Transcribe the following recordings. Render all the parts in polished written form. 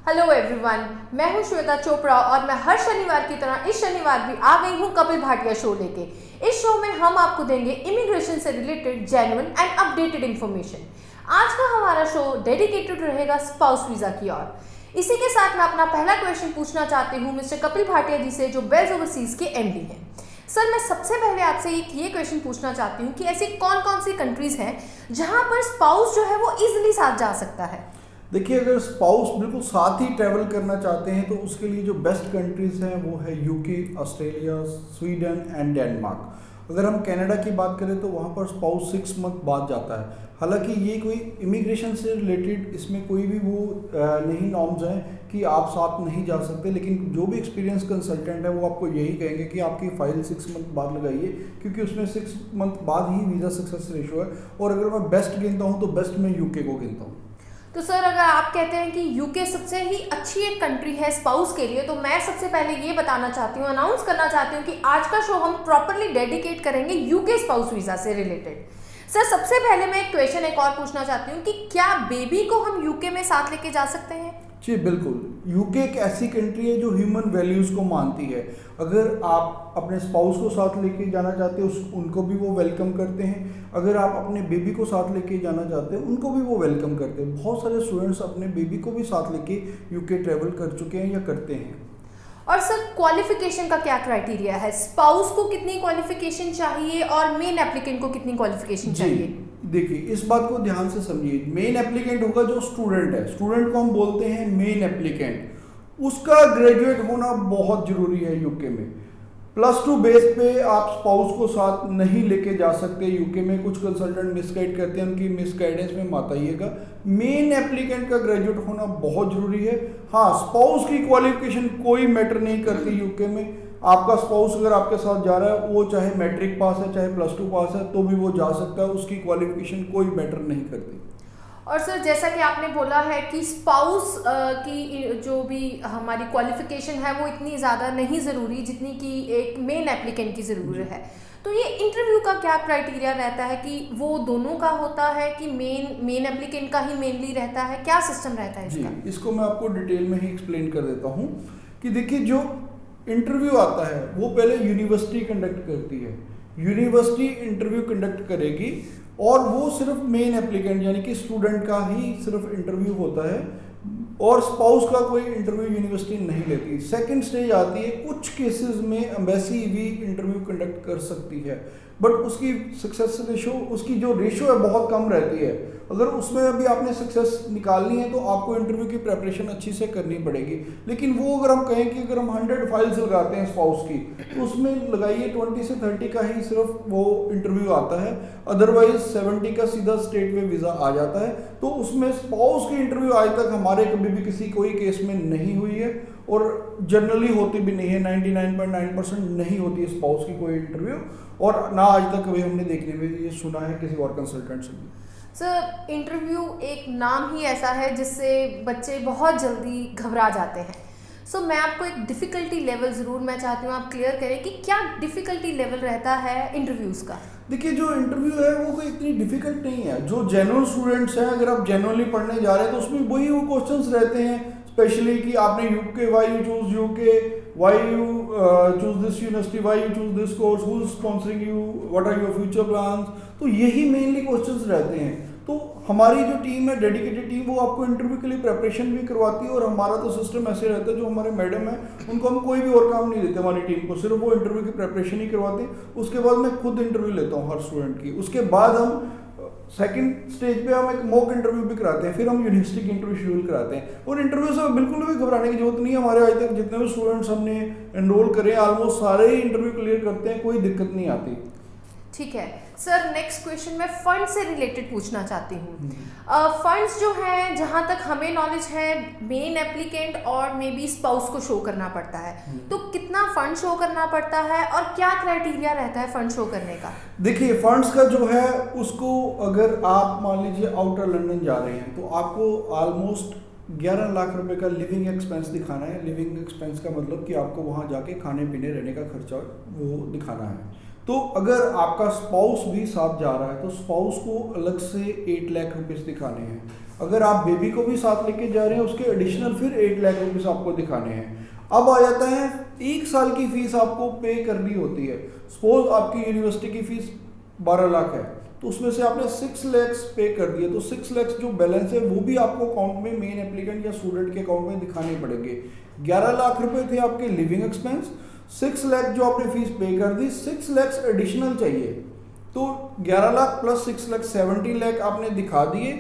Hello everyone, मैं हूं श्वेता चोपड़ा और मैं हर शनिवार की तरह इस शनिवार भी आ गई हूं कपिल भाटिया शो लेके। इस शो में हम आपको देंगे इमिग्रेशन से related genuine and updated information. आज का हमारा शो डेडिकेटेड रहेगा स्पाउस वीजा की ओर। इसी के साथ मैं अपना पहला क्वेश्चन पूछना चाहती हूँ मिस्टर कपिल भाटिया जी से, जो बेल्स ओवरसीज के एमडी हैं। सर, मैं सबसे पहले आपसे ये क्वेश्चन पूछना चाहती हूँ कि ऐसी कौन कौन सी कंट्रीज हैं जहाँ पर स्पाउस जो है वो इजिली साथ जा सकता है। देखिए, अगर स्पाउस बिल्कुल साथ ही ट्रैवल करना चाहते हैं तो उसके लिए जो बेस्ट कंट्रीज़ हैं वो है UK, Australia, Sweden and Denmark. अगर हम कनाडा की बात करें तो वहाँ पर स्पाउस 6 मंथ बाद जाता है। हालांकि ये कोई इमिग्रेशन से रिलेटेड इसमें कोई भी वो नहीं नॉर्म्स हैं कि आप साथ नहीं जा सकते, लेकिन जो भी एक्सपीरियंस कंसल्टेंट है वो आपको यही कहेंगे कि आपकी फ़ाइल 6 मंथ बाद लगाइए, क्योंकि उसमें 6 मंथ बाद ही वीज़ा सक्सेस रेशो है। और अगर मैं बेस्ट गिनता हूँ तो बेस्ट मैं यूके को गिनता हूँ। तो सर, अगर आप कहते हैं कि यूके सबसे ही अच्छी एक कंट्री है स्पाउस के लिए, तो मैं सबसे पहले ये बताना चाहती हूँ, अनाउंस करना चाहती हूँ कि आज का शो हम प्रॉपरली डेडिकेट करेंगे यूके स्पाउस वीज़ा से रिलेटेड। सर, सबसे पहले मैं एक क्वेश्चन एक और पूछना चाहती हूँ कि क्या बेबी को हम यूके में साथ लेके जा सकते हैं? जी बिल्कुल। यूके एक ऐसी कंट्री है जो ह्यूमन वैल्यूज़ को मानती है। अगर आप अपने स्पाउस को साथ लेके जाना चाहते हैं उनको भी वो वेलकम करते हैं। अगर आप अपने बेबी को साथ लेके जाना चाहते हैं उनको भी वो वेलकम करते हैं। बहुत सारे स्टूडेंट्स अपने बेबी को भी साथ लेके यूके ट्रैवल कर चुके हैं या करते हैं। और सर, क्वालिफिकेशन का क्या क्राइटेरिया है? स्पाउस को कितनी क्वालिफिकेशन चाहिए और मेन एप्लीकेंट को कितनी क्वालिफिकेशन चाहिए? देखिए, इस बात को ध्यान से समझिए। मेन एप्लीकेंट होगा जो स्टूडेंट है, स्टूडेंट को हम बोलते हैं मेन एप्लीकेंट। उसका ग्रेजुएट होना बहुत जरूरी है यूके में। +2 बेस पे आप स्पाउस को साथ नहीं लेके जा सकते यूके में। कुछ कंसल्टेंट मिसगाइड करते हैं, उनकी मिसगाइडेंस में मत आइएगा। मेन एप्लीकेंट का ग्रेजुएट होना बहुत जरूरी है। हाँ, स्पाउस की क्वालिफिकेशन कोई मैटर नहीं करती यूके में। आपका स्पाउस अगर आपके साथ जा रहा है, वो चाहे मैट्रिक पास है चाहे +2 पास है, तो भी वो जा सकता है। उसकी क्वालिफिकेशन कोई मैटर नहीं करती। और सर, जैसा कि आपने बोला है कि स्पाउस की जो भी हमारी क्वालिफिकेशन है वो इतनी ज़्यादा नहीं ज़रूरी जितनी कि एक मेन एप्लीकेंट की ज़रूरत है, तो ये इंटरव्यू का क्या क्राइटेरिया रहता है कि वो दोनों का होता है कि मेन एप्लीकेंट का ही मेनली रहता है? क्या सिस्टम रहता है इसका? जी, इसको मैं आपको डिटेल में ही एक्सप्लेन कर देता हूँ कि देखिए, जो इंटरव्यू आता है वो पहले यूनिवर्सिटी कंडक्ट करती है। यूनिवर्सिटी इंटरव्यू कंडक्ट करेगी और वो सिर्फ मेन एप्लीकेंट यानी कि स्टूडेंट का ही सिर्फ इंटरव्यू होता है, और स्पाउस का कोई इंटरव्यू यूनिवर्सिटी नहीं लेती। सेकंड स्टेज आती है, कुछ केसेस में एम्बेसी भी इंटरव्यू कंडक्ट कर सकती है, बट उसकी सक्सेस रेशो, उसकी जो रेशो है बहुत कम रहती है। अगर उसमें अभी आपने सक्सेस निकालनी है तो आपको इंटरव्यू की प्रेपरेशन अच्छी से करनी पड़ेगी। लेकिन वो अगर हम कहें कि अगर हम 100 फाइल्स लगाते हैं स्पाउस की, तो उसमें लगाइए 20 से 30 का ही सिर्फ वो इंटरव्यू आता है, अदरवाइज 70 का सीधा स्टेट में वीज़ा आ जाता है। तो उसमें स्पाउस की इंटरव्यू आज तक हमारे कभी भी किसी कोई केस में नहीं हुई है, और जनरली होती भी नहीं है। 99.9% नहीं होती है स्पाउस की कोई इंटरव्यू, और ना आज तक कभी हमने देखने में ये सुना है किसी और कंसल्टेंट से भी। सर, इंटरव्यू एक नाम ही ऐसा है जिससे बच्चे बहुत जल्दी घबरा जाते हैं। सो मैं आपको एक डिफ़िकल्टी लेवल ज़रूर मैं चाहती हूँ आप क्लियर करें कि क्या डिफ़िकल्टी लेवल रहता है इंटरव्यूज़ का? देखिए, जो इंटरव्यू है वो कोई इतनी डिफिकल्ट नहीं है। जो जेन्युइन स्टूडेंट्स हैं, अगर आप जेन्युइनली पढ़ने जा रहे हैं तो उसमें वही वो क्वेश्चंस रहते हैं, स्पेशली कि आपने UK, why you choose UK, why you choose this university, why you choose this course, who is sponsoring you, what are your future plans. तो यही मेनली क्वेश्चंस रहते हैं। तो हमारी जो टीम है, डेडिकेटेड टीम, वो आपको इंटरव्यू के लिए प्रेपरेशन भी करवाती है। और हमारा तो सिस्टम ऐसे रहता है, जो हमारे मैडम है उनको हम कोई भी और काम नहीं देते हमारी टीम को, सिर्फ वो इंटरव्यू की प्रेपरेशन ही करवाते हैं। उसके बाद मैं खुद इंटरव्यू लेता हूँ हर स्टूडेंट की। उसके बाद हम सेकंड स्टेज पे हम एक मॉक इंटरव्यू भी कराते हैं, फिर हम यूनिवर्सिटी की इंटरव्यू शेड्यूल कराते हैं। और इंटरव्यू से बिल्कुल भी घबराने की जरूरत नहीं है। हमारे आज तक जितने भी स्टूडेंट्स हमने एनरोल करे, ऑलमोस्ट सारे ही इंटरव्यू क्लियर करते हैं, कोई दिक्कत नहीं आती। ठीक है सर, नेक्स्ट क्वेश्चन मैं फंड से रिलेटेड पूछना चाहती हूँ। फंड्स जो हैं, जहाँ तक हमें नॉलेज है, मेन एप्लीकेंट और मे बी स्पाउस को शो करना पड़ता है, तो कितना फंड शो करना पड़ता है और क्या क्राइटेरिया रहता है फंड शो करने का? देखिए, फंड्स का जो है उसको, अगर आप मान लीजिए आउटर लंदन जा रहे हैं तो आपको ऑलमोस्ट 11 लाख रुपए का लिविंग एक्सपेंस दिखाना है। लिविंग एक्सपेंस का मतलब कि आपको वहाँ जाके खाने पीने रहने का खर्चा वो दिखाना है। तो अगर आपका स्पाउस भी साथ जा रहा है तो स्पाउस को अलग से 8 लाख रुपीस दिखाने हैं। अगर आप बेबी को भी साथ लेके जा रहे हैं उसके एडिशनल फिर 8 लाख रुपीस आपको दिखाने हैं। अब आ जाता है 1 साल की फीस आपको पे करनी होती है। सपोज आपकी यूनिवर्सिटी की फीस 12 लाख है तो उसमें से आपने 6 लैक्स पे कर दिए, तो 6 लैक्स जो बैलेंस है वो भी आपको अकाउंट में मेन एप्लीकेंट या स्टूडेंट के अकाउंट में दिखाने पड़ेंगे। 11 लाख रुपए थे आपके लिविंग एक्सपेंस, 6 लाख जो आपने फीस पे कर दी, 6 लैक्स एडिशनल चाहिए, तो 11 लाख प्लस 6 लाख 17 लाख आपने दिखा दिए,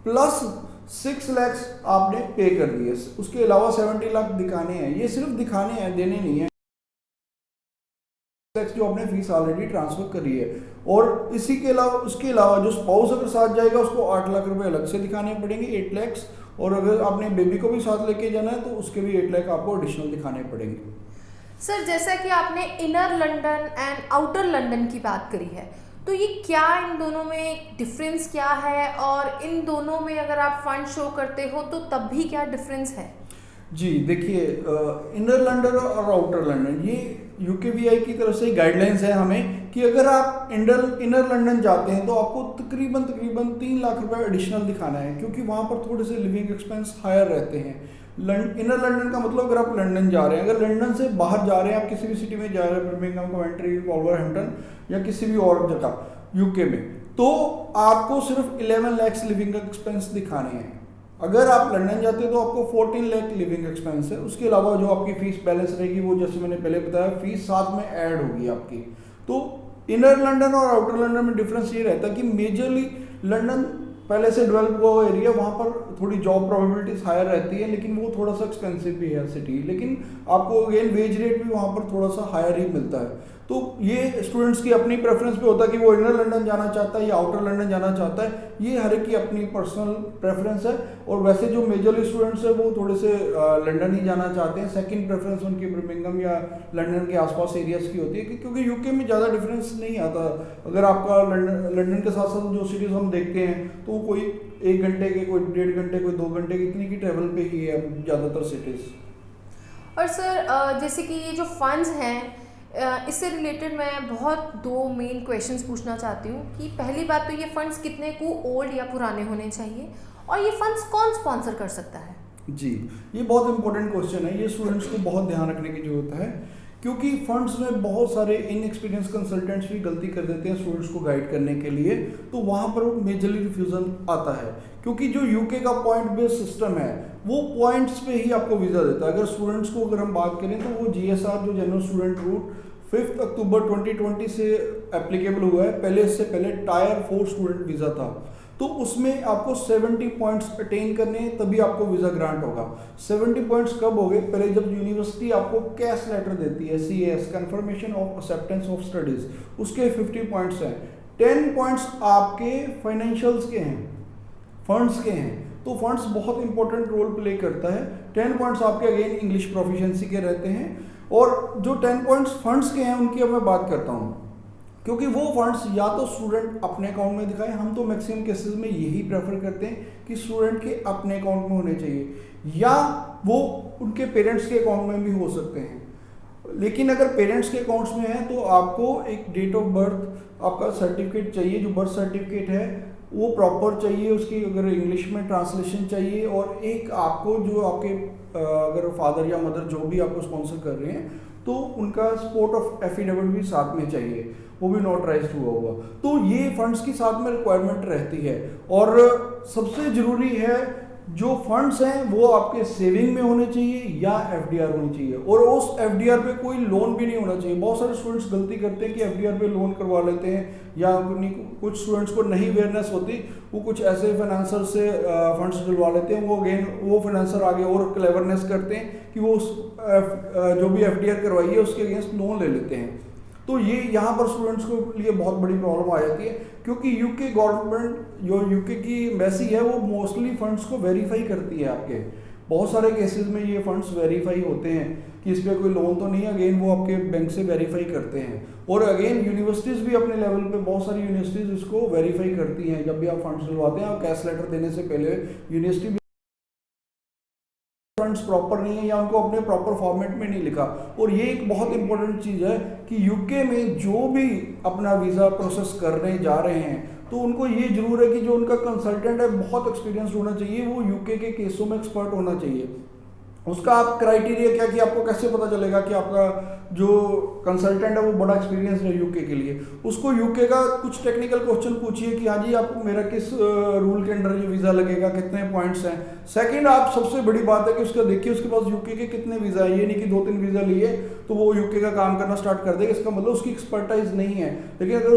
प्लस 6 लैक्स आपने पे कर दिए। उसके अलावा 70 लाख दिखाने हैं। ये सिर्फ दिखाने हैं, देने नहीं है, जो आपने फीस ऑलरेडी ट्रांसफर करी है। और इसी के अलावा उसके अलावा जो स्पाउस अगर साथ जाएगा उसको 8 लाख रुपए अलग से दिखाने पड़ेंगे, 8 लैक्स। और अगर आपने बेबी को भी साथ लेके जाना है तो उसके भी 8 लाख आपको एडिशनल दिखाने पड़ेंगे। सर जैसा कि आपने inner London and outer London की बात करी है, तो ये क्या इन दोनों में डिफरेंस क्या है, और इन दोनों में अगर आप फंड शो करते हो तो तब भी क्या डिफरेंस है? जी देखिए, इनर लंदन और आउटर लंदन ये यूकेवीआई की तरफ से गाइडलाइंस है हमें कि अगर आप इनर लंदन जाते हैं तो आपको तकरीबन 3 लाख रुपए एडिशनल दिखाना है, क्योंकि वहाँ पर थोड़े से लिविंग एक्सपेंस हायर रहते हैं। इनर लंदन का मतलब अगर आप लंदन जा रहे हैं, अगर लंदन से बाहर जा रहे हैं, आप किसी भी सिटी में जा रहे हैं, बर्मिंघम, कवेंट्री, वॉल्वरहैम्पटन या किसी भी और जगह यूके में, तो आपको सिर्फ 11 लैक्स लिविंग एक्सपेंस दिखाने हैं। अगर आप लंदन जाते हैं तो आपको 14 लाख लिविंग एक्सपेंस है। उसके अलावा जो आपकी फीस बैलेंस रहेगी वो जैसे मैंने पहले बताया फीस साथ में ऐड होगी आपकी। तो इनर लंदन और आउटर लंदन में डिफरेंस ये रहता है कि मेजरली लंदन पहले से डेवलप हुआ एरिया, वहाँ पर थोड़ी जॉब प्रोबेबिलिटीज हायर रहती है, लेकिन वो थोड़ा सा एक्सपेंसिव भी है सिटी, लेकिन आपको अगेन वेज रेट भी वहाँ पर थोड़ा सा हायर ही मिलता है। तो ये स्टूडेंट्स की अपनी प्रेफरेंस पे होता है कि वो इनर लंदन जाना चाहता है या आउटर लंदन जाना चाहता है, ये हर एक की अपनी पर्सनल प्रेफरेंस है। और वैसे जो मेजरली स्टूडेंट्स है वो थोड़े से लंदन ही जाना चाहते हैं, सेकंड प्रेफरेंस उनकी बर्मिंघम या लंदन के आसपास एरियाज की होती है, क्योंकि यूके में ज़्यादा डिफरेंस नहीं आता। अगर आपका लंदन के साथ साथ जो सिटीज़ हम देखते हैं तो कोई 1 घंटे के, कोई 1.5 घंटे, कोई 2 घंटे की, इतनी की ट्रेवल पे ही है ज़्यादातर सिटीज़। और सर जैसे कि ये जो फंड्स हैं, इससे रिलेटेड मैं बहुत 2 मेन क्वेश्चंस पूछना चाहती हूँ कि पहली बात तो ये फंड्स कितने को ओल्ड या पुराने होने चाहिए, और ये फंड्स कौन स्पॉन्सर कर सकता है? जी, ये बहुत इंपॉर्टेंट क्वेश्चन है, ये स्टूडेंट्स को बहुत ध्यान रखने की जरूरत है, क्योंकि फंड्स में बहुत सारे इनएक्सपीरियंस कंसल्टेंट्स भी गलती कर देते हैं स्टूडेंट्स को गाइड करने के लिए, तो वहाँ पर मेजरली रिफ्यूजल आता है। क्योंकि जो यूके का पॉइंट बेस्ड सिस्टम है वो पॉइंट्स पे ही आपको वीज़ा देता है। अगर स्टूडेंट्स को अगर हम बात करें तो वो GSR जो जनरल स्टूडेंट रूट 5 अक्टूबर 2020 से एप्लीकेबल हुआ है। पहले इससे पहले टायर 4 स्टूडेंट वीज़ा था, तो उसमें आपको 70 पॉइंट्स अटेन करने हैं तभी आपको वीज़ा ग्रांट होगा। 70 पॉइंट्स कब हो गए? पहले जब यूनिवर्सिटी आपको कैश लेटर देती है, CAS confirmation of acceptance of studies, उसके 50 पॉइंट्स हैं। 10 पॉइंट्स आपके फाइनेंशियल्स के हैं, फंड्स के हैं, तो फंड्स बहुत इंपॉर्टेंट रोल प्ले करता है। 10 पॉइंट्स आपके अगेन इंग्लिश प्रोफिशिएंसी के रहते हैं, और जो 10 पॉइंट्स फंड्स के हैं उनकी अब मैं बात करता हूँ, क्योंकि वो फंड्स या तो स्टूडेंट अपने अकाउंट में दिखाएं, हम तो मैक्सिमम केसेस में यही प्रेफर करते हैं कि स्टूडेंट के अपने अकाउंट में होने चाहिए, या वो उनके पेरेंट्स के अकाउंट में भी हो सकते हैं। लेकिन अगर पेरेंट्स के अकाउंट्स में है तो आपको एक डेट ऑफ बर्थ आपका सर्टिफिकेट चाहिए, जो बर्थ सर्टिफिकेट है वो प्रॉपर चाहिए, उसकी अगर इंग्लिश में ट्रांसलेशन चाहिए, और एक आपको जो आपके अगर फादर या मदर जो भी आपको स्पॉन्सर कर रहे हैं तो उनका सपोर्ट ऑफ एफिडेविट भी साथ में चाहिए, वो भी नोटराइज्ड हुआ होगा। तो ये फंड्स की साथ में रिक्वायरमेंट रहती है। और सबसे ज़रूरी है जो फंड्स हैं वो आपके सेविंग में होने चाहिए या FDR होनी चाहिए, और उस FDR पे कोई लोन भी नहीं होना चाहिए। बहुत सारे स्टूडेंट्स गलती करते हैं कि FDR पे लोन करवा लेते हैं, या कुछ स्टूडेंट्स को नहीं अवेयरनेस होती, वो कुछ ऐसे फाइनेंसर से फंड्स दिलवा लेते हैं। वो फाइनेंसर आगे और क्लेवरनेस करते हैं कि वो जो भी FDR करवाई है उसके अगेंस्ट लोन ले लेते हैं। तो ये यहाँ पर स्टूडेंट्स को लिए बहुत बड़ी प्रॉब्लम आ जाती है, क्योंकि यूके गवर्नमेंट जो यूके की एम्बेसी है वो मोस्टली फंड्स को वेरीफाई करती है। आपके बहुत सारे केसेस में ये फंड्स वेरीफाई होते हैं कि इस पर कोई लोन तो नहीं है, अगेन वो आपके बैंक से वेरीफाई करते हैं। और अगेन यूनिवर्सिटीज़ भी अपने लेवल पे बहुत सारी यूनिवर्सिटीज़ इसको वेरीफाई करती हैं। जब भी आप फंड्स दिलवाते हैं, आप कैश लेटर देने से पहले यूनिवर्सिटी फंड्स प्रॉपर नहीं है या उनको अपने प्रॉपर फॉर्मेट में नहीं लिखा। और ये एक बहुत इंपॉर्टेंट चीज़ है कि यूके में जो भी अपना वीज़ा प्रोसेस करने जा रहे हैं तो उनको ये जरूर है कि जो उनका कंसल्टेंट है बहुत एक्सपीरियंस होना चाहिए, वो यूके के केसों में एक्सपर्ट होना चाहिए। उसका आप क्राइटेरिया क्या कि आपको कैसे पता चलेगा कि आपका जो कंसल्टेंट है वो बड़ा एक्सपीरियंस है यूके के लिए। उसको यूके का कुछ टेक्निकल क्वेश्चन पूछिए कि हाँ जी आपको मेरा किस रूल के अंडर ये वीज़ा लगेगा, कितने पॉइंट्स हैं। सेकंड, आप सबसे बड़ी बात है कि उसका देखिए उसके पास यूके के कितने वीज़ा है। ये नहीं कि 2-3 वीज़ा लिए तो वो यूके का काम करना स्टार्ट कर देगा, इसका मतलब उसकी एक्सपर्टाइज नहीं है। लेकिन अगर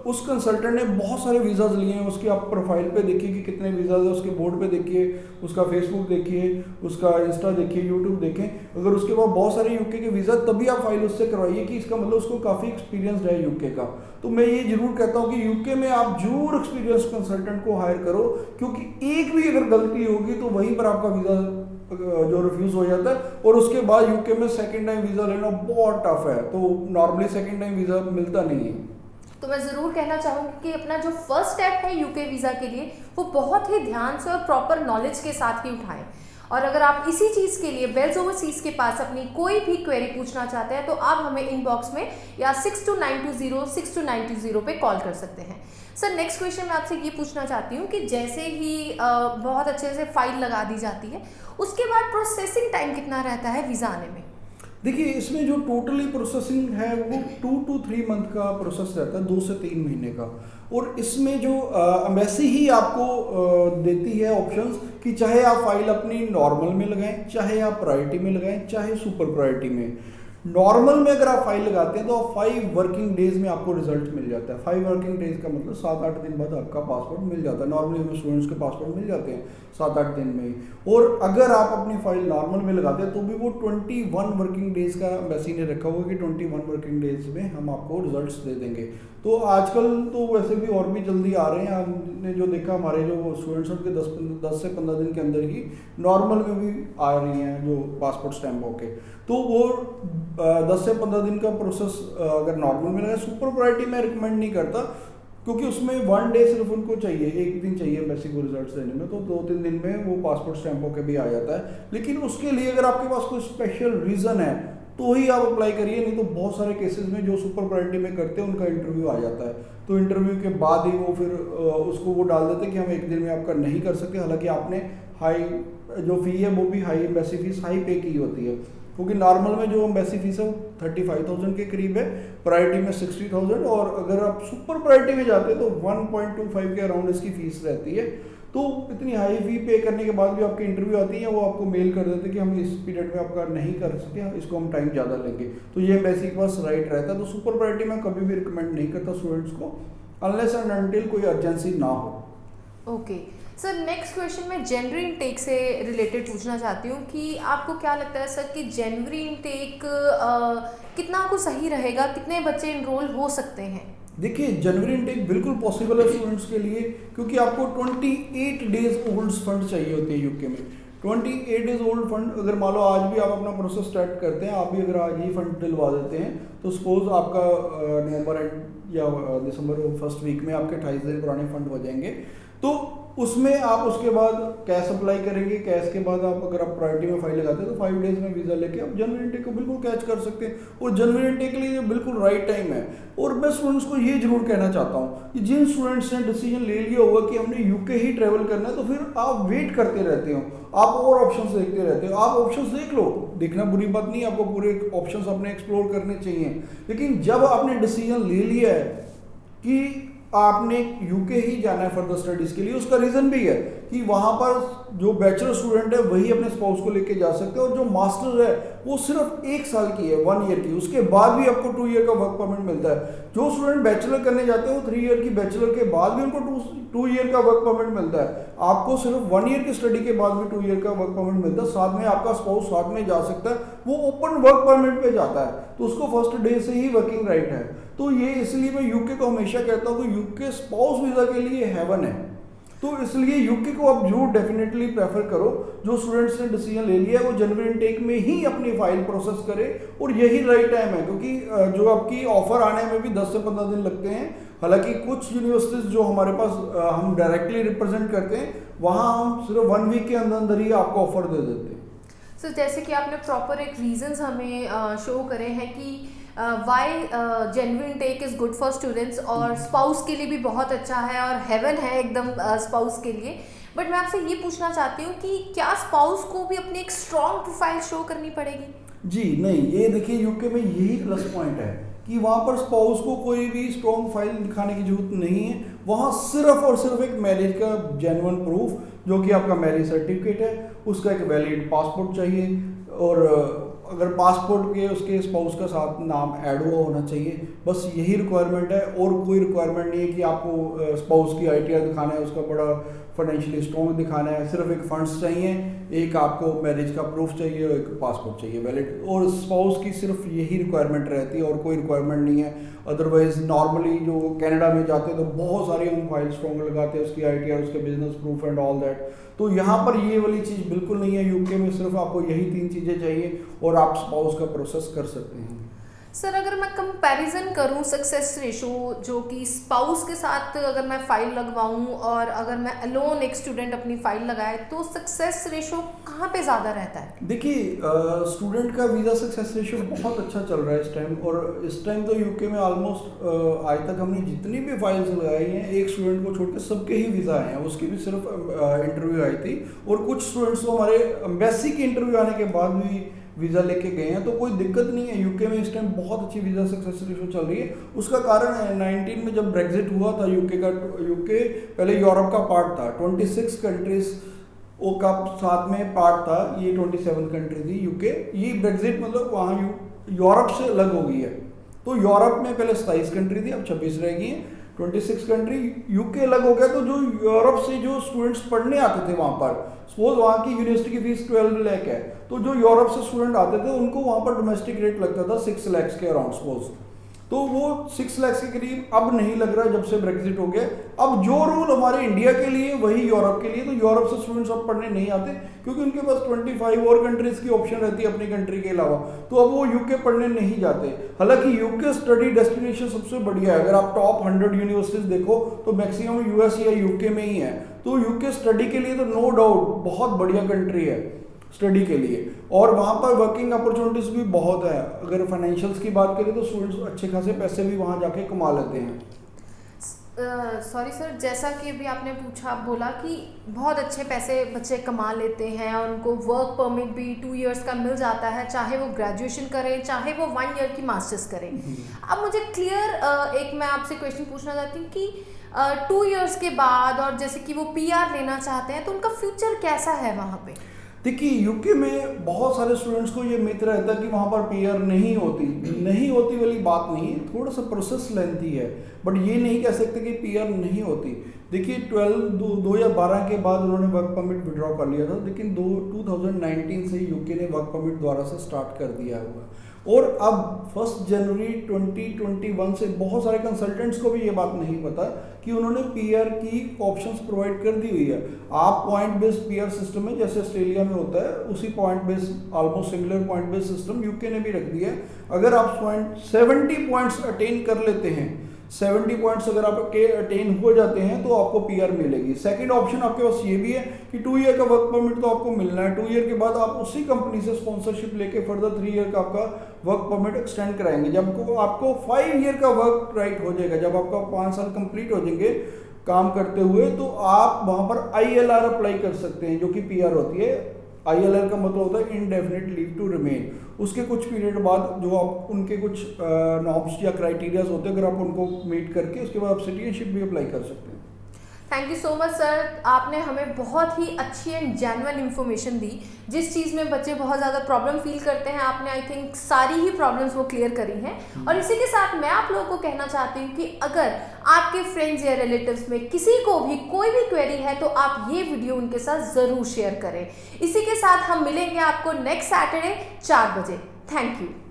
उस कंसल्टेंट ने बहुत सारे वीज़ाज लिए हैं, उसकी आप प्रोफाइल पे देखिए कि कितने वीज़ाज है, उसके बोर्ड पे देखिए, उसका फेसबुक देखिए, उसका इंस्टा देखिए, यूट्यूब देखें। अगर उसके पास बहुत सारे यूके के वीज़ा, तभी आप फाइल उससे करवाइए कि इसका मतलब उसको काफ़ी एक्सपीरियंस है यूके का। तो मैं ये जरूर कहता हूँ कि यूके में आप जरूर एक्सपीरियंस कंसल्टेंट को हायर करो, क्योंकि एक भी अगर गलती होगी तो वहीं पर आपका वीज़ा जो रिफ्यूज हो जाता है। और उसके बाद यूके में सेकंड टाइम वीज़ा लेना बहुत टफ है, तो नॉर्मली सेकंड टाइम वीज़ा मिलता नहीं है। तो मैं ज़रूर कहना चाहूँगी कि अपना जो फर्स्ट स्टेप है यूके वीज़ा के लिए वो बहुत ही ध्यान से और प्रॉपर नॉलेज के साथ ही उठाएं। और अगर आप इसी चीज़ के लिए बेल्स ओवरसीज़ के पास अपनी कोई भी क्वेरी पूछना चाहते हैं तो आप हमें इनबॉक्स में या 6292062920 पे कॉल कर सकते हैं। सर नेक्स्ट क्वेश्चन मैं आपसे ये पूछना चाहती हूँ कि जैसे ही बहुत अच्छे से फाइल लगा दी जाती है उसके बाद प्रोसेसिंग टाइम कितना रहता है वीज़ा आने में? देखिए इसमें जो टोटली प्रोसेसिंग है वो 2 to 3 मंथ का प्रोसेस रहता है, 2 से 3 महीने का। और इसमें जो एम्बेसी ही आपको देती है ऑप्शंस कि चाहे आप फाइल अपनी नॉर्मल में लगाएं, चाहे आप प्रायोरिटी में लगाएं, चाहे सुपर प्रायोरिटी में। नॉर्मल में अगर आप फाइल लगाते हैं तो 5 वर्किंग डेज में आपको रिजल्ट मिल जाता है। 5 वर्किंग डेज का मतलब 7-8 दिन बाद आपका पासपोर्ट मिल जाता है। नॉर्मली हमें स्टूडेंट्स के पासपोर्ट मिल जाते हैं 7-8 दिन में ही। और अगर आप अपनी फाइल नॉर्मल में लगाते हैं तो भी वो 21 वर्किंग डेज का एम्बेसी ने रखा हुआ है कि 21 वर्किंग डेज में हम आपको रिजल्ट्स दे देंगे। तो आजकल तो वैसे भी और भी जल्दी आ रहे हैं। हमने जो देखा हमारे जो स्टूडेंट्स हैं उनके 10 से 15 दिन के अंदर ही नॉर्मल में भी आ रही हैं जो पासपोर्ट स्टैम्प होके। तो वो 10 से 15 दिन का प्रोसेस अगर नॉर्मल में लगा। सुपर प्रायोरिटी में रिकमेंड नहीं करता क्योंकि उसमें 1 डे सिर्फ उनको चाहिए, 1 दिन चाहिए एम्बेसी को रिजल्ट्स देने में, तो 2-3 दिन में वो पासपोर्ट स्टैम्प होके भी आ जाता है। लेकिन उसके लिए अगर आपके पास कोई स्पेशल रीज़न है तो ही आप अप्लाई करिए, नहीं तो बहुत सारे केसेस में जो सुपर प्रायोरिटी में करते हैं उनका इंटरव्यू आ जाता है, तो इंटरव्यू के बाद ही वो फिर उसको वो डाल देते हैं कि हम 1 दिन में आपका नहीं कर सकते। हालांकि आपने हाई जो फ़ी है वो भी हाई एम्बेसी फीस हाई पे की होती है, क्योंकि नॉर्मल में जो एम्बेसी फीस है वो 35,000 के करीब है, प्रायोरिटी में 60,000, और अगर आप सुपर प्रायोरिटी में जाते हैं तो 1.25 के अराउंड इसकी फीस रहती है। तो इतनी हाई फी पे करने के बाद भी आपकी इंटरव्यू आती है, वो आपको मेल कर देते हैं कि हम इस पीरियड में आपका नहीं कर सके, इसको हम टाइम ज़्यादा लेंगे। तो ये एम्बेसी के पास राइट रहता है। तो सुपर प्रायोरिटी में कभी भी रिकमेंड नहीं करता स्टूडेंट्स को, अनलेस एंड अनटिल कोई अर्जेंसी ना हो। ओके सर, नेक्स्ट क्वेश्चन मैं जनवरी इनटेक से रिलेटेड पूछना चाहती हूँ कि आपको क्या लगता है सर कि जनवरी इनटेक कितना को सही रहेगा, कितने बच्चे इनरोल हो सकते हैं? देखिए जनवरी इनटेक बिल्कुल पॉसिबल है स्टूडेंट्स के लिए, क्योंकि आपको 28 डेज ओल्ड फंड चाहिए होते हैं यूके में। 28 डेज ओल्ड फंड, अगर मान लो आज भी आप अपना प्रोसेस स्टार्ट करते हैं, आप भी अगर आज ही फंड दिलवा देते हैं तो सपोज आपका नवंबर एंड या दिसंबर फर्स्ट वीक में आपके 28 दिन पुराने फंड हो जाएंगे। तो उसमें आप उसके बाद कैश अप्लाई करेंगे, कैश के बाद आप अगर आप प्रायोरिटी में फाइल लगाते हैं तो 5 डेज में वीज़ा लेके आप जनवरी इनटेक को बिल्कुल कैच कर सकते हैं। और जनवरी इनटेक के लिए बिल्कुल राइट टाइम है। और मैं स्टूडेंट्स को ये जरूर कहना चाहता हूँ कि जिन स्टूडेंट्स ने डिसीजन ले लिया होगा कि हमने यूके ही ट्रेवल करना है, तो फिर आप वेट करते रहते हो, आप और ऑप्शंस देखते रहते हो। आप ऑप्शंस देख लो, देखना बुरी बात नहीं, आपको पूरे ऑप्शंस अपने एक्सप्लोर करने चाहिए। लेकिन जब आपने डिसीजन ले लिया है कि आपने यूके ही जाना है फर्दर स्टडीज के लिए, उसका रीजन भी है कि वहां पर जो बैचलर स्टूडेंट है वही अपने स्पाउस को लेके जा सकते हैं, और जो मास्टर है वो सिर्फ 1 साल की है, 1 ईयर की, उसके बाद भी आपको 2 ईयर का वर्क परमिट मिलता है। जो स्टूडेंट बैचलर करने जाते हैं वो 3 ईयर की बैचलर के बाद भी उनको 2 ईयर का वर्क परमिट मिलता है। आपको सिर्फ 1 ईयर की स्टडी के बाद भी 2 ईयर का वर्क परमिट मिलता है। साथ में आपका स्पाउस साथ में जा सकता है, वो ओपन वर्क परमिट पे जाता है, तो उसको फर्स्ट डे से ही वर्किंग राइट है। तो ये इसलिए मैं यूके को हमेशा कहता हूँ कि यूके स्पाउस वीज़ा के लिए हेवन है। तो इसलिए यूके को आप जरूर डेफिनेटली प्रेफर करो। जो स्टूडेंट्स ने डिसीजन ले लिया है वो जनवरी इनटेक में ही अपनी फाइल प्रोसेस करे, और यही राइट टाइम है, क्योंकि जो आपकी ऑफर आने में भी 10 से 15 दिन लगते हैं। हालांकि कुछ यूनिवर्सिटीज जो हमारे पास हम डायरेक्टली रिप्रेजेंट करते हैं, वहाँ हम सिर्फ 1 वीक के अंदर अंदर ही आपको ऑफर दे देते हैं। सो जैसे कि आपने प्रॉपर एक रीजंस हमें शो करे हैं कि why genuine tech is good for students और स्पाउस के लिए भी बहुत अच्छा है और हेवन है एकदम स्पाउस के लिए। बट मैं आपसे ये पूछना चाहती हूँ कि क्या स्पाउस को भी अपनी एक स्ट्रॉन्ग प्रोफाइल शो करनी पड़ेगी? जी नहीं, ये देखिए यूके में यही प्लस पॉइंट है कि वहाँ पर स्पाउस को कोई भी स्ट्रॉन्ग फाइल दिखाने की जरूरत नहीं है। वहाँ सिर्फ और सिर्फ एक मैरिज का जेन्युइन प्रूफ जो कि आपका मैरिज सर्टिफिकेट है, उसका एक वैलिड पासपोर्ट चाहिए और अगर पासपोर्ट के उसके स्पाउस का साथ नाम ऐड हुआ होना चाहिए। बस यही रिक्वायरमेंट है और कोई रिक्वायरमेंट नहीं है कि आपको स्पाउस की आईटीआर दिखाना है, उसका बड़ा फाइनेंशियली स्ट्रॉन्ग दिखाना है। सिर्फ एक फंड्स चाहिए, एक आपको मैरिज का प्रूफ चाहिए और एक पासपोर्ट चाहिए वैलिड, और स्पाउस की सिर्फ यही रिक्वायरमेंट रहती है और कोई रिक्वायरमेंट नहीं है। अदरवाइज नॉर्मली जो कनाडा में जाते हैं तो बहुत सारी हम फाइल स्ट्रॉन्ग लगाते हैं, उसकी आईटीआर, उसके business proof and all that. तो यहाँ पर ये वाली चीज़ बिल्कुल नहीं है। यूके में सिर्फ आपको यही 3 चीज़ें चाहिए और आप स्पाउस का प्रोसेस कर सकते हैं। सर अगर मैं कंपैरिजन करूं सक्सेस रेशो जो कि स्पाउस के साथ अगर मैं फाइल लगवाऊं और अगर मैं अलोन एक स्टूडेंट अपनी फाइल लगाए तो सक्सेस रेशो कहाँ पे ज़्यादा रहता है? देखिए स्टूडेंट का वीज़ा सक्सेस रेशो बहुत अच्छा चल रहा है इस टाइम, और इस टाइम तो यूके में ऑलमोस्ट आज तक हमने जितनी भी फाइल्स लगाई हैं एक स्टूडेंट को छोड़ के सबके ही वीज़ा आए हैं। उसकी भी सिर्फ इंटरव्यू आई थी और कुछ स्टूडेंट्स तो हमारे एम्बेसी के इंटरव्यू आने के बाद भी वीज़ा लेके गए हैं। तो कोई दिक्कत नहीं है, यूके में इस टाइम बहुत अच्छी वीज़ा सक्सेस रेशो चल रही है। उसका कारण है 19 में जब ब्रेग्जिट हुआ था यूके पहले यूरोप का पार्ट था, 26 कंट्रीज वो का साथ में पार्ट था, ये 27 कंट्री थी यूके। ये ब्रेग्जिट मतलब वहाँ यूरोप से अलग हो गई है। तो यूरोप में पहले 27 कंट्री थी, अब 26 रह गई हैं, 26 कंट्री। यूके अलग हो गया तो जो यूरोप से जो स्टूडेंट्स पढ़ने आते थे वहाँ पर, सपोज वहाँ की यूनिवर्सिटी की फीस 12 लाख है, तो जो यूरोप से स्टूडेंट आते थे उनको वहाँ पर डोमेस्टिक रेट लगता था 6 लाख के अराउंड सपोज। तो वो 6 लाख के करीब अब नहीं लग रहा जब से ब्रेग्जिट हो गया। अब जो रूल हमारे इंडिया के लिए वही यूरोप के लिए। तो यूरोप से स्टूडेंट्स अब पढ़ने नहीं आते क्योंकि उनके पास 25 और कंट्रीज की ऑप्शन रहती है अपनी कंट्री के अलावा, तो अब वो यूके पढ़ने नहीं जाते। हालांकि यूके स्टडी डेस्टिनेशन सबसे बढ़िया है। अगर आप टॉप 100 यूनिवर्सिटीज देखो तो मैक्सिमम यूएस या यूके में ही है। तो यूके स्टडी के लिए तो नो डाउट बहुत बढ़िया कंट्री है स्टडी के लिए, और वहाँ पर वर्किंग अपॉर्चुनिटीज भी बहुत है। अगर फाइनेंशियल्स की बात करें तो स्टूडेंट्स अच्छे खासे पैसे भी वहाँ जाके कमा लेते हैं। सॉरी सर, जैसा कि अभी आपने बोला कि बहुत अच्छे पैसे बच्चे कमा लेते हैं और उनको वर्क परमिट भी 2 इयर्स का मिल जाता है, चाहे वो ग्रेजुएशन करें चाहे वो 1 ईयर की मास्टर्स करें। अब मुझे क्लियर एक मैं आपसे क्वेश्चन पूछना चाहती हूँ कि 2 इयर्स के बाद और जैसे कि वो पीआर लेना चाहते हैं तो उनका फ्यूचर कैसा है वहाँ पे? देखिए यूके में बहुत सारे स्टूडेंट्स को ये मित्र रहता है कि वहाँ पर पीआर नहीं होती वाली बात नहीं है, थोड़ा सा प्रोसेस लेंथी है, बट ये नहीं कह सकते कि पीआर नहीं होती। देखिए 2012 के बाद उन्होंने वर्क परमिट विड्रॉ कर लिया था, लेकिन 2019 से यूके ने वर्क परमिट दोबारा से स्टार्ट कर दिया हुआ, और अब 1 जनवरी 2021 से बहुत सारे कंसल्टेंट्स को भी ये बात नहीं पता कि उन्होंने पीआर की ऑप्शंस प्रोवाइड कर दी हुई है। आप पॉइंट बेस्ड पीआर सिस्टम में जैसे ऑस्ट्रेलिया में होता है उसी point based almost similar point based system UK ने भी रख दिया है। अगर आप 70 पॉइंट्स अटेन कर लेते हैं, 70 पॉइंट्स अगर आपके अटेन हो जाते हैं तो आपको पीआर मिलेगी। सेकंड ऑप्शन आपके पास ये भी है कि 2 ईयर का वर्क परमिट तो आपको मिलना है, 2 ईयर के बाद आप उसी कंपनी से स्पॉन्सरशिप लेके फर्दर 3 ईयर का आपका वर्क परमिट एक्सटेंड कराएंगे। जब आपको 5 ईयर का वर्क राइट हो जाएगा, जब आपका 5 साल कंप्लीट हो जाएंगे काम करते हुए, तो आप वहां पर ILR अप्लाई कर सकते हैं जो कि पीआर होती है। ILR का मतलब होता है इनडेफिनेट लीव टू रिमेन। उसके कुछ पीरियड बाद जो आप उनके कुछ नॉर्म्स या क्राइटेरियाज होते हैं, अगर आप उनको मीट करके उसके बाद आप सिटीजनशिप भी अप्लाई कर सकते हैं। Thank you so much sir, आपने हमें बहुत ही अच्छी एंड जेन्युइन इन्फॉर्मेशन दी। जिस चीज़ में बच्चे बहुत ज़्यादा प्रॉब्लम फील करते हैं आपने आई थिंक सारी ही प्रॉब्लम्स वो क्लियर करी हैं। और इसी के साथ मैं आप लोगों को कहना चाहती हूँ कि अगर आपके फ्रेंड्स या रिलेटिव्स में किसी को भी कोई भी क्वेरी है तो आप ये वीडियो उनके साथ ज़रूर शेयर करें। इसी के साथ हम मिलेंगे आपको नेक्स्ट सैटरडे 4 बजे। Thank you.